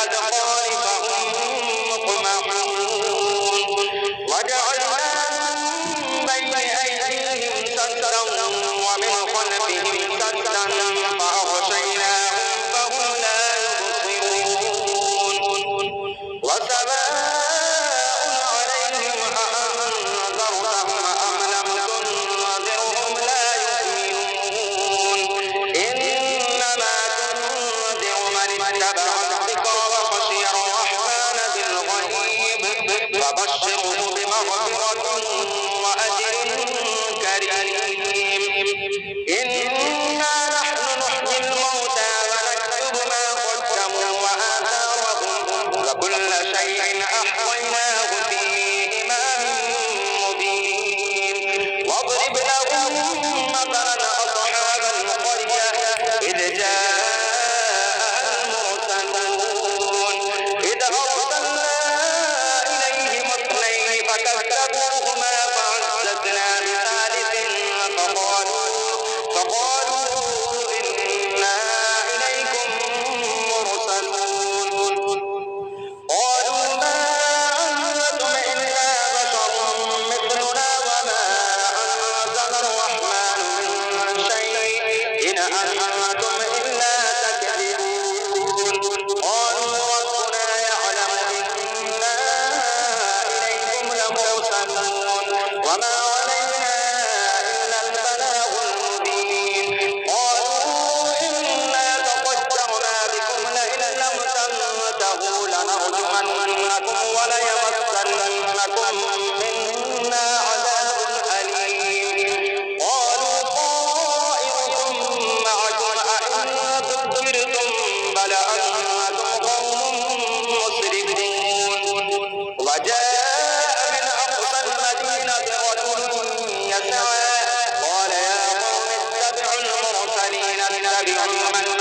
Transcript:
الأذقان فهم مقمحون وجعلنا من بين أيديهم سدا ومن خلفهم سدا فأغشيناهم فهم لا يبصرون وسواء عليهم أأنذرتهم أم لم تنذرهم لا يؤمنون إنما تنذر من اتبع الذكر وخشي الرحمن بالغيب فبشره بمغفرة وأجر كريم إنا نحن نحيي الموتى ونكتب ما قدموا وآثارهم وكل شيء أحصيناه في إمام مبين واضرب لهم مثلا أصحاب القرية إذ جاءها المرسلون إذ أرسلنا إليهم اثنين فكذبوهما فعززنا بثالث فقالوا إنا إليكم مرسلون قالوا ما أنتم إلا بشر مثلنا وما أنزل الرحمن من شيء إن أنتم إلا تكذبون قالوا ربنا يعلم إنا إليكم لمرسلون وما علينا إلا البلاغ المبين قالوا إنا تطيرنا بكم لئن لم تنتهوا لنرجمنكم وليمسنكم منا عذاب أليم قالوا طائركم معكم أئن ذكرتم بل أنتم قوم مسرفون وجاء من أقصى المدينة رجل يسعى قال يا قوم اتبعوا المرسلين اتبعوا من